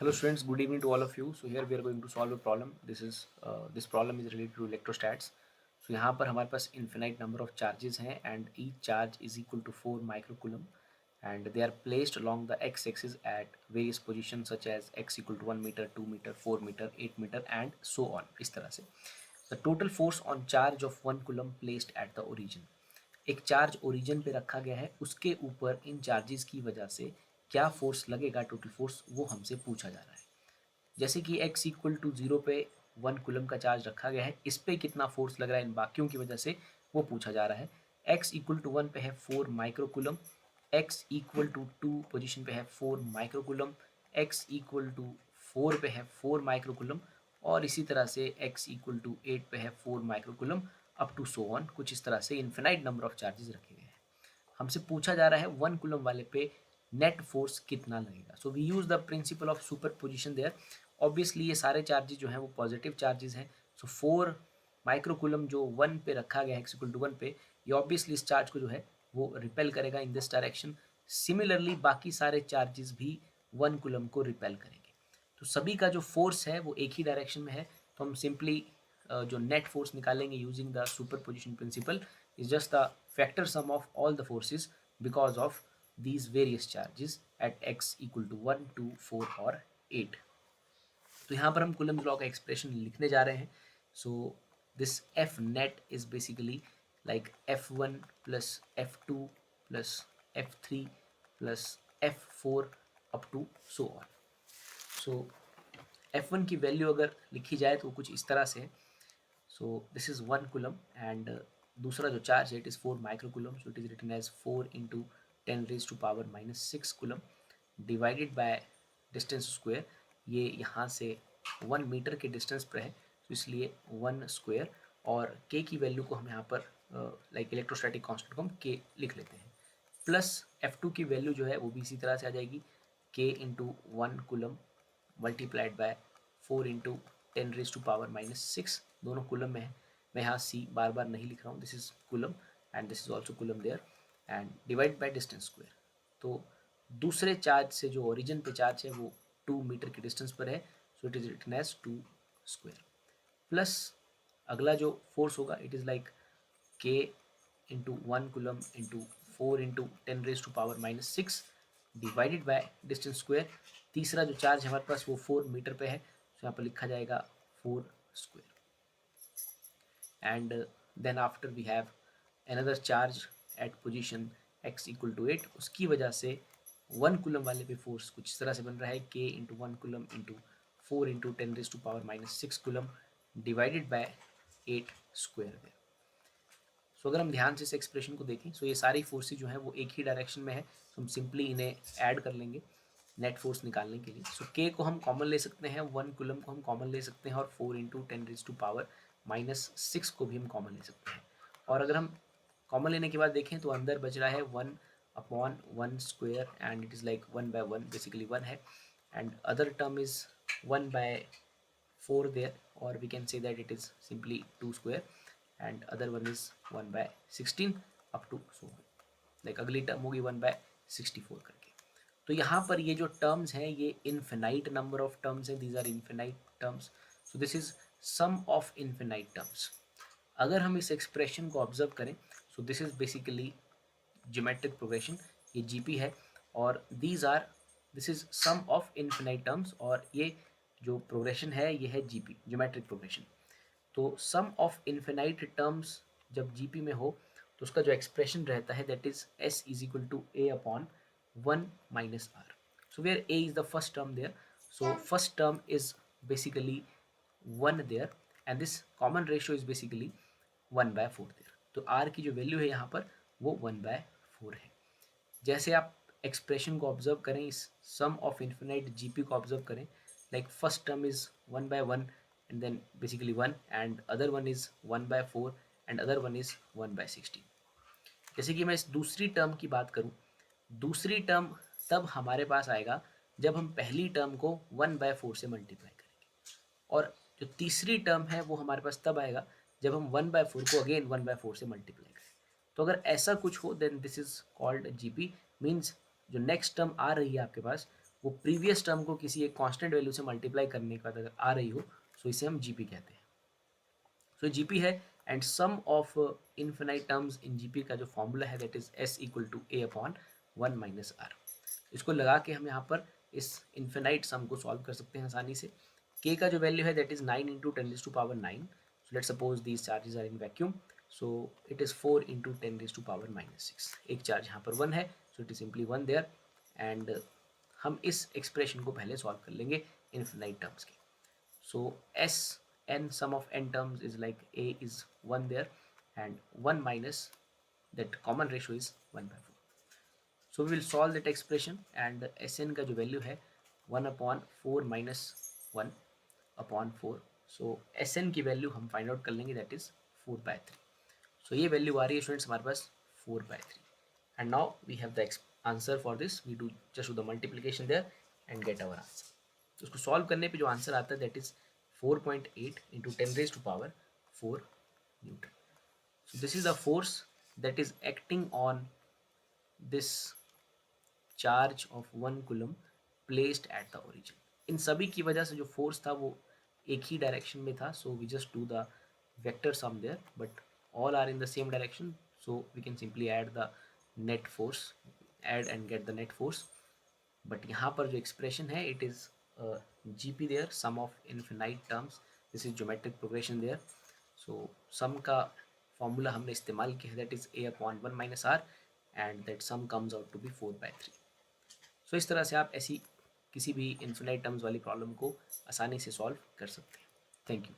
Hello students, good evening to all of you. So here we are going to solve a problem. This problem is related to electrostats. So यहाँ पर हमारे पास infinite number of charges हैं and each charge is equal to 4 microcoulomb and they are placed along the x-axis at various positions such as x equal to 1 meter, 2 meter, 4 meter, 8 meter and so on. इस तरह से The total force on charge of 1 coulomb placed at the origin. एक charge origin पे रखा गया है, उसके ऊपर इन चार्जेस की वजह से क्या फोर्स लगेगा, टोटल फोर्स, वो हमसे पूछा जा रहा है। जैसे कि x इक्वल टू 0 पे 1 कूलम का चार्ज रखा गया है, इस पे कितना फोर्स लग रहा है इन बाकियों की वजह से, वो पूछा जा रहा है। x इक्वल टू 1 पे है 4 microcoulomb, x equal to 2 position पे है 4 माइक्रोकूलम, x इक्वल टू 4 पे है 4 माइक्रोकूलम और इसी तरह से x इक्वल टू 8 पे है 4 microcoulomb up to so on. कुछ इस तरह से इन्फिनाइट नंबर ऑफ चार्जेस रखे गए हैं। हमसे पूछा जा रहा है 1 कूलम वाले पे नेट फोर्स कितना लगेगा। So we use the principle of superposition there. Obviously ये सारे चार्जेस जो हैं वो पॉजिटिव चार्जेस हैं। सो 4 माइक्रोकूलम जो 1 पे रखा गया है x इक्वल टू 1 पे, ये ऑब्वियसली इस चार्ज को जो है वो रिपेल करेगा इन दिस डायरेक्शन। सिमिलरली बाकी सारे चार्जेस भी 1 कूलम को रिपेल करेंगे। तो सभी का जो फोर्स है वो एक ही डायरेक्शन में है। तो हम सिंपली जो नेट फोर्स निकालेंगे using the superposition principle is just the factor sum of all the forces because of these various charges at x equal to 1, 2, 4 और 8। तो यहाँ पर हम कूलम्स लॉ का एक्सप्रेशन लिखने जा रहे हैं। So this F net is basically like F1 plus F2 plus F3 plus F4 up to so on. So F1 की वैल्यू अगर लिखी जाए तो कुछ इस तरह से है। So this is 1 coulomb and दूसरा जो चार्ज है it is 4 microcoulomb. So it is written as 4 into 10 raise to power minus 6 coulomb divided by distance square. ये यहाँ से 1 मीटर के डिस्टेंस पर है, तो इसलिए 1 स्क्वायर और के की वैल्यू को हम यहाँ पर लाइक इलेक्ट्रोस्टैटिक कांस्टेंट को हम के लिख लेते हैं। प्लस F2 की वैल्यू जो है वो भी इसी तरह से आ जाएगी, k into 1 coulomb multiplied by 4 into 10 raise to power minus 6, दोनों कूलम में है। मैं यहाँ सी बार बार नहीं लिख रहा हूँ, this is coulomb and this is also coulomb there and divide by distance square. तो दूसरे चार्ज से जो ओरिजिन पे चार्ज है वो 2 मीटर के डिस्टेंस पर है, so it is written as 2 square. Plus अगला जो फोर्स होगा it is like k into 1 coulomb into 4 into 10 raise to power minus 6 divided by distance square. तीसरा जो चार्ज हमारे पास वो 4 मीटर पे है, तो यहाँ पर लिखा जाएगा 4 square. And then after we have another charge at position x equal to 8। उसकी वजह से 1 कूलम वाले पे फोर्स कुछ इस तरह से बन रहा है, k into 1 coulomb into 4 into 10 raise to power minus 6 coulomb divided by 8 square है। सो अगर हम ध्यान से इस एक्सप्रेशन को देखें, सो ये सारी फोर्सेज जो हैं वो एक ही डायरेक्शन में है, तो हम सिंपली इन्हें ऐड कर लेंगे नेट फोर्स निकालने के लिए। सो के को हम कॉमन ले सकते हैं, 1 कूलम को हम कॉमन ले सकते हैं और 4 into 10 raise to power minus 6 को भी हम कॉमन ले सकते हैं। और अगर हम कॉमन लेने के बाद देखें तो अंदर बच रहा है 1 upon 1 square and it is like 1 by 1, basically 1 है and other term is 1 by 4 there, और we can say that it is simply 2 square and other one is 1 by 16 up to so like अगली term होगी 1 bye 64 करके। तो यहाँ पर ये जो टर्म्स हैं ये इनफिनाइट नंबर ऑफ टर्म्स हैं, these are infinite terms. So this is sum of infinite terms. अगर हम इस एक्सप्रेशन को ऑब्जर्व करें, so this is basically geometric progression, ये जीपी है और this is sum of infinite terms, और ये जो प्रोग्रेशन है ये है जीपी, ज्योमेट्रिक प्रोग्रेशन। तो सम ऑफ इनफिनाइट टर्म्स जब जीपी में हो तो उसका जो एक्सप्रेशन रहता है that is S is equal to a upon 1 minus r. So where a is the first term there, so first term is basically 1 there and this common ratio is basically 1/4 there. तो r की जो value है यहाँ पर वो 1/4 है। जैसे आप एक्सप्रेशन को ऑब्जर्व करें, इस सम ऑफ इन्फिनाइट जीपी को ऑब्जर्व करें, like first term is 1/1 and then basically 1 and other one is 1/4 and other one is 1/16। जैसे कि मैं इस दूसरी टर्म की बात करूं, दूसरी टर्म तब हमारे पास आएगा जब हम पहली टर्म को 1/4 से मल्टीप्लाई करेंगे, और जो तीसरी टर्म है वो हमारे पास तब आएगा जब हम 1/4 को अगेन 1/4 से मल्टीप्लाई करें। तो अगर ऐसा कुछ हो then this is called GP, means जो नेक्स्ट टर्म आ रही है आपके पास वो प्रीवियस टर्म को किसी एक कांस्टेंट वैल्यू से मल्टीप्लाई करने का अगर आ रही हो, सो इसे हम जीपी कहते हैं। सो जीपी है, and sum of infinite terms in GP का जो फॉर्मूला है that is S equal to a upon 1 minus r. इसको लगा के हम यहाँ पर इस इन्फिनाइट सम को सॉल्व कर सकते हैं आसानी से। k का जो वैल्यू है that is 9 into 10⁻⁹। So let's suppose these charges are in vacuum, so it is 4 into 10⁻⁻6। एक चार्ज यहाँ पर 1 है, so it is simply 1 there. And हम इस एक्सप्रेशन को पहले सॉल्व कर लेंगे इन्फिनाइट टर्म्स के। So S n sum of n terms is like a is 1 there, and 1 minus that common ratio is 1 by 4. So we will solve that expression, and Sn का जो value है 1 upon 4 minus 1 upon 4. So Sn की value हम find out कर लेंगे that is 4 by 3. So ये value आ रही है students हमारे पास 4 by 3. And now we have the answer for this. We do just do the multiplication there and get our answer. तो उसको सॉल्व करने पे जो आंसर आता है that is 4.8 into 10⁻⁴ newton. So this is the force that is acting on this charge of 1 coulomb placed at the origin. इन सभी की वजह से जो फोर्स था वो एक ही डायरेक्शन में था, so we just do the vector sum there, but all are in the same direction, so we can simply add the net force, add and get the net force. But यहाँ पर जो expression है it is GP there, sum of infinite terms, this is geometric progression there. So sum का formula हमने इस्तेमाल किया है that is a upon 1 minus r, and that some comes out to be 4/3। So इस तरह से आप ऐसी किसी भी इनफिनाइट टर्म्स वाली प्रॉब्लम को आसानी से सॉल्व कर सकते हैं। Thank you.